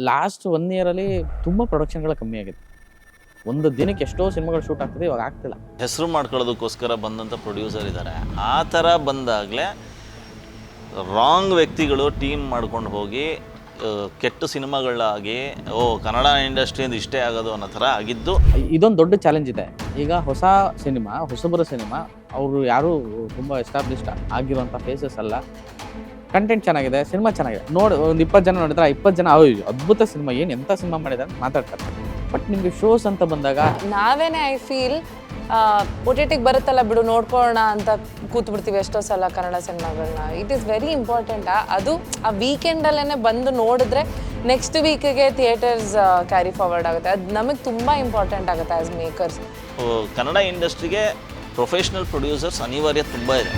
Last 1 ಇಯರಲ್ಲಿ ತುಂಬ ಪ್ರೊಡಕ್ಷನ್ಗಳು ಕಮ್ಮಿ ಆಗಿದೆ. ಒಂದು ದಿನಕ್ಕೆ ಎಷ್ಟೋ ಸಿನಿಮಾಗಳು ಶೂಟ್ ಆಗ್ತಿದೆ, ಇವಾಗ ಆಗ್ತಿಲ್ಲ. ಹೆಸರು ಮಾಡ್ಕೊಳ್ಳೋದಕ್ಕೋಸ್ಕರ ಬಂದಂಥ ಪ್ರೊಡ್ಯೂಸರ್ ಇದ್ದಾರೆ. ಆ ಥರ ಬಂದಾಗಲೇ ರಾಂಗ್ ವ್ಯಕ್ತಿಗಳು ಟೀಮ್ ಮಾಡ್ಕೊಂಡು ಹೋಗಿ ಕೆಟ್ಟ ಸಿನಿಮಾಗಳಾಗಿ ಕನ್ನಡ ಇಂಡಸ್ಟ್ರಿಯಿಂದ ಇಷ್ಟೇ ಆಗೋದು ಅನ್ನೋ ಥರ ಆಗಿದ್ದು. ಇದೊಂದು ದೊಡ್ಡ ಚಾಲೆಂಜ್ ಇದೆ. ಈಗ ಹೊಸ ಸಿನಿಮಾ, ಹೊಸಬರ ಸಿನಿಮಾ, ಅವರು ಯಾರೂ ತುಂಬ ಎಸ್ಟಾಬ್ಲಿಷ್ಡ್ ಆಗಿರುವಂಥ ಫೇಸಸ್ ಅಲ್ಲ. ಕಂಟೆಂಟ್ ಚೆನ್ನಾಗಿದೆ, ಸಿನಿಮಾ ಚೆನ್ನಾಗಿದೆ. ಒಂದು 20 ಜನ ನೋಡಿದ್ರೆ ಆ 20 ಜನ ಅದ್ಭುತ ಸಿನಿಮಾ, ಏನು ಎಂಥ ಸಿನಿಮಾ ಮಾಡಿದ್ದಾರೆ ಅಂತ ಮಾತಾಡ್ತಾರೆ. ಬಟ್ ನಿಮಗೆ ಶೋಸ್ ಅಂತ ಬಂದಾಗ ನಾವೇನೇ ಐ ಫೀಲ್ OTTಗೆ ಬರುತ್ತಲ್ಲ ಬಿಡು ನೋಡ್ಕೊಳ್ಳೋಣ ಅಂತ ಕೂತ್ಬಿಡ್ತೀವಿ ಎಷ್ಟೋ ಸಲ ಕನ್ನಡ ಸಿನಿಮಾಗಳನ್ನ. It is very important. ಅದು ಆ ವೀಕೆಂಡಲ್ಲೇ ಬಂದು ನೋಡಿದ್ರೆ ನೆಕ್ಸ್ಟ್ ವೀಕಿಗೆ ಥಿಯೇಟರ್ಸ್ ಕ್ಯಾರಿ ಫಾರ್ವರ್ಡ್ ಆಗುತ್ತೆ. ಅದು ನಮಗೆ ತುಂಬ ಇಂಪಾರ್ಟೆಂಟ್ ಆಗುತ್ತೆ ಆ್ಯಸ್ ಮೇಕರ್ಸ್. ಕನ್ನಡ ಇಂಡಸ್ಟ್ರಿಗೆ ಪ್ರೊಫೆಷ್ನಲ್ ಪ್ರೊಡ್ಯೂಸರ್ಸ್ ಅನಿವಾರ್ಯ ತುಂಬ ಇದೆ.